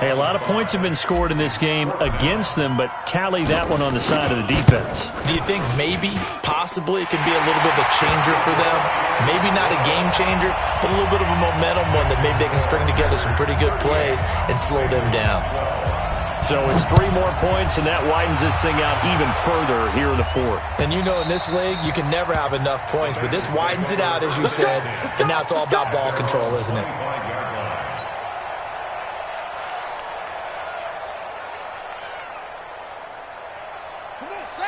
Hey, a lot of points have been scored in this game against them, but tally that one on the side of the defense. Do you think maybe, possibly, it could be a little bit of a changer for them? Maybe not a game changer, but a little bit of a momentum one that maybe they can string together some pretty good plays and slow them down. So it's 3 more points, and that widens this thing out even further here in the 4th. And you know in this league, you can never have enough points, but this widens it out, as you said, and now it's all about ball control, isn't it?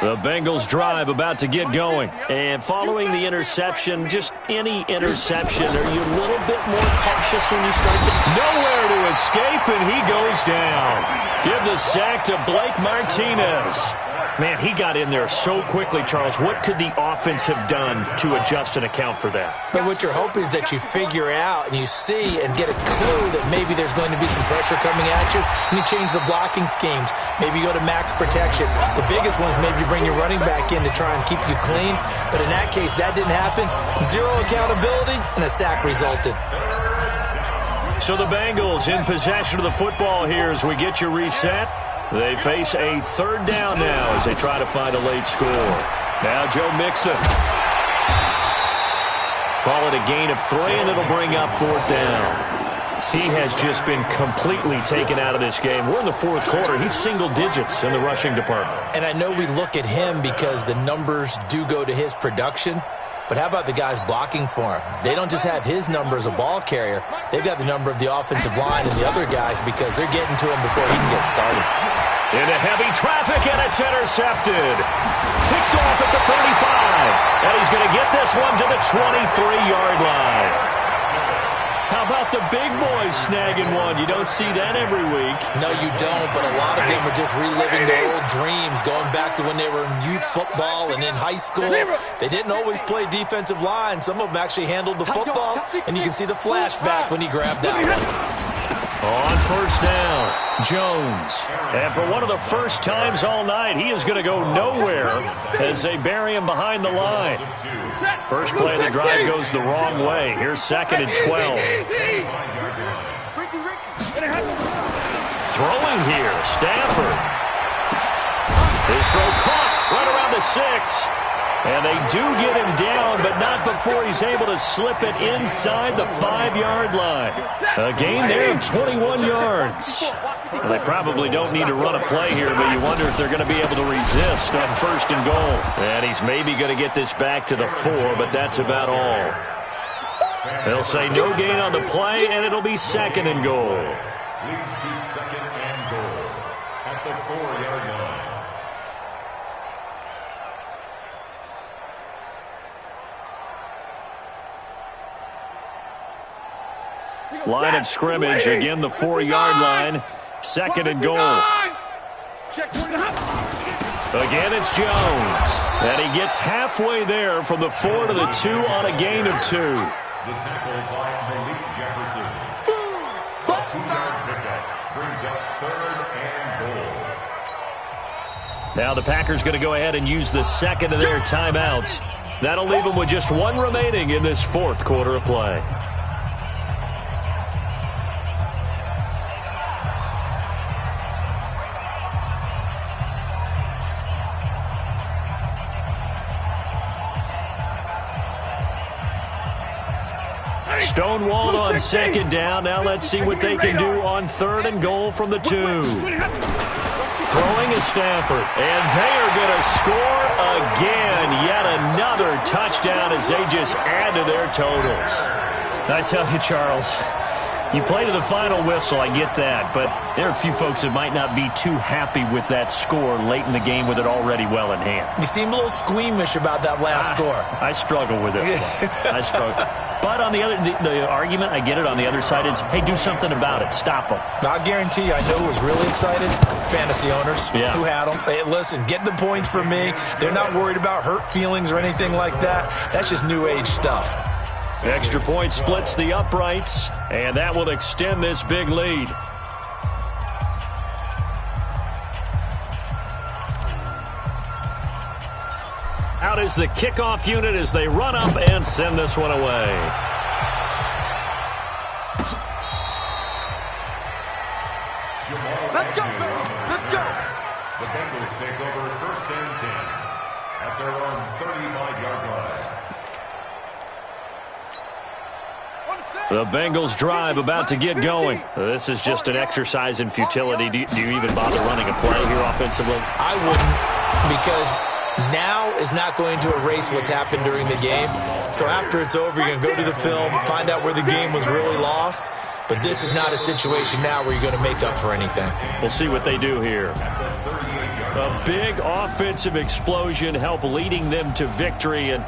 The Bengals drive about to get going. And following the interception, just any interception, are you a little bit more cautious when you start to... Nowhere to escape, and he goes down. Give the sack to Blake Martinez. Man, he got in there so quickly, Charles. What could the offense have done to adjust and account for that? But what you're hoping is that you figure out and you see and get a clue that maybe there's going to be some pressure coming at you, and you change the blocking schemes. Maybe you go to max protection. The biggest one is maybe you bring your running back in to try and keep you clean. But in that case, that didn't happen. 0 accountability, and a sack resulted. So the Bengals in possession of the football here as we get you reset. They face a 3rd down now as they try to find a late score. Now Joe Mixon. Call it a gain of 3, and it'll bring up 4th down. He has just been completely taken out of this game. We're in the 4th quarter. He's single digits in the rushing department. And I know we look at him because the numbers do go to his production. But how about the guys blocking for him? They don't just have his number as a ball carrier. They've got the number of the offensive line and the other guys because they're getting to him before he can get started. Into heavy traffic, and it's intercepted. Picked off at the 35. And he's going to get this one to the 23-yard line. How about the big boys snagging one? You don't see that every week. No, you don't, but a lot of them are just reliving their old dreams, going back to when they were in youth football and in high school. They didn't always play defensive line. Some of them actually handled the football, and you can see the flashback when he grabbed that one. On first down, Jones. And for one of the first times all night, he is going to go nowhere as they bury him behind the line. First play of the drive goes the wrong way. Here's 2nd and 12. Throwing here, Stafford. His throw caught right around the 6. And they do get him down, but not before he's able to slip it inside the 5-yard line. A gain there of 21 yards. Well, they probably don't need to run a play here, but you wonder if they're going to be able to resist on 1st and goal. And he's maybe going to get this back to the 4, but that's about all. They'll say no gain on the play, and it'll be 2nd and goal. Leads to 2nd and goal at the 4-yard line. Line of scrimmage, again the 4-yard line. 2nd and goal. Again, it's Jones. And he gets halfway there from the 4 to the 2 on a gain of 2. The tackle by Malik Jefferson. A 2-yard pickup brings up 3rd and goal. Now the Packers going to go ahead and use the 2nd of their timeouts. That'll leave them with just 1 remaining in this 4th quarter of play. Stonewalled on 2nd down. Now let's see what they can do on 3rd and goal from the 2. Throwing is Stafford. And they are going to score again. Yet another touchdown as they just add to their totals. I tell you, Charles, you play to the final whistle, I get that, but there are a few folks that might not be too happy with that score late in the game with it already well in hand. You seem a little squeamish about that last score. I struggle with it. I struggle. But on the other, the argument, I get it, on the other side is, hey, do something about it. Stop them. I guarantee you, I know who was really excited. Fantasy owners who had them. Hey, listen, get the points for me. They're not worried about hurt feelings or anything like that. That's just new age stuff. Extra point splits the uprights, and that will extend this big lead. Out is the kickoff unit as they run up and send this one away. Let's go, baby. Let's go. The Bengals take over 1st and 10 at their own 35-yard line. The Bengals drive about to get going. This is just an exercise in futility. Do you even bother running a play here offensively? I wouldn't, because now is not going to erase what's happened during the game. So after it's over, you're going to go to the film, find out where the game was really lost. But this is not a situation now where you're going to make up for anything. We'll see what they do here. A big offensive explosion helped leading them to victory, and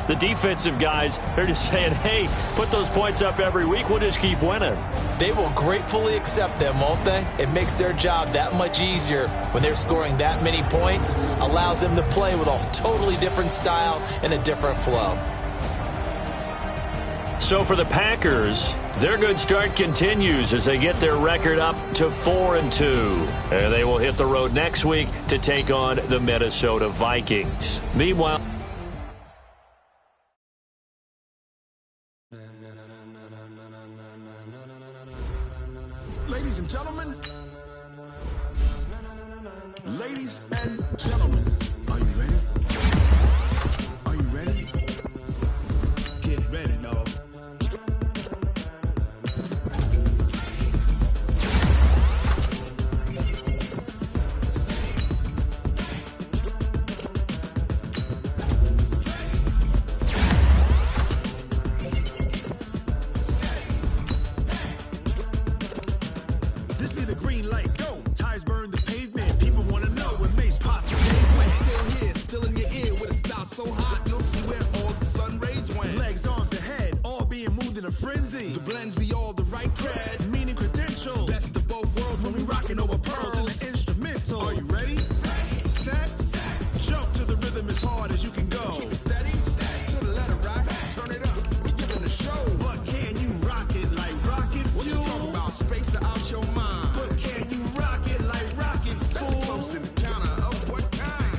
the defensive guys, they're just saying, hey, put those points up every week, we'll just keep winning. They will gratefully accept them, won't they? It makes their job that much easier when they're scoring that many points, allows them to play with a totally different style and a different flow. So for the Packers, their good start continues as they get their record up to 4-2. And they will hit the road next week to take on the Minnesota Vikings. Meanwhile, ladies and gentlemen, are you ready? Are you ready? Get ready, dog. This be the green light, go. Tires burn the pavement, people easy. The blends be all the right cred, meaning credential. Best of both worlds when we rockin' over pearls in the instrumental. Are you ready? Set. Jump to the rhythm as hard as you can go. Keep it steady. To the letter right. Turn it up. We giving a show. But can you rock it like rocket fuel? What you talking about? Space out your mind. But can you rock it like rockets, fool? That's close in the counter of what kind?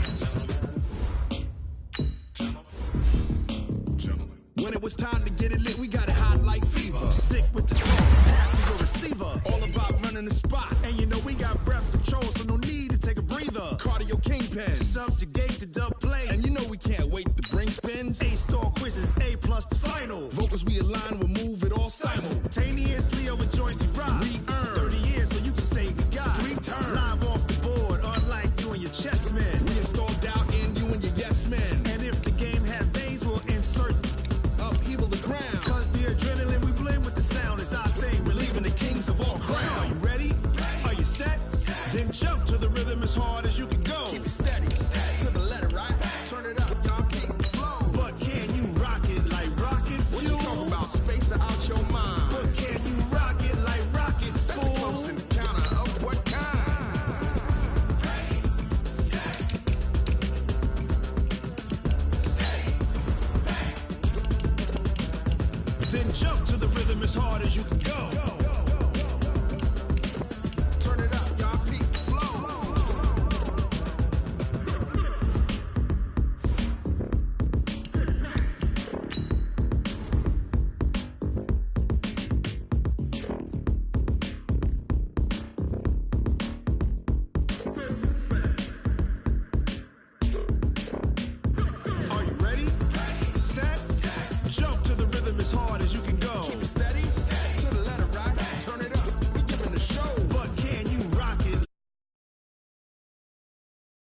Gentlemen. When it was time to get it lit, we got it hot like fever. Sick with the talk, after your receiver. All about running the spot. And you know we got breath control, so no need to take a breather. Cardio kingpin, subjugate the dub play. And you know we can't wait to bring spins. A-star quizzes, A+ the final. Vocals we align, we'll move it all simultaneously over joints we rock. We earn 30 years so you can say we got 3 turns. Live off the board, unlike you and your chess men. We install doubt in you and your yes men. And if the game had veins, we'll insert upheaval the ground. Cause the adrenaline we blend with the sound is our thing. We're leaving the kings of all crowns. Are you ready? Are you set? Then jump to the rhythm as hard as you can go. Keep it steady. To the letter right. Turn it up, y'all keep the flow. But can you rock it like rocket fuel? What you talking about? Space out your mind. But can you rock it like rockets, fool? That's close in the counter of what kind? Ready, set, steady, bang. Then jump to the rhythm as hard as you can go.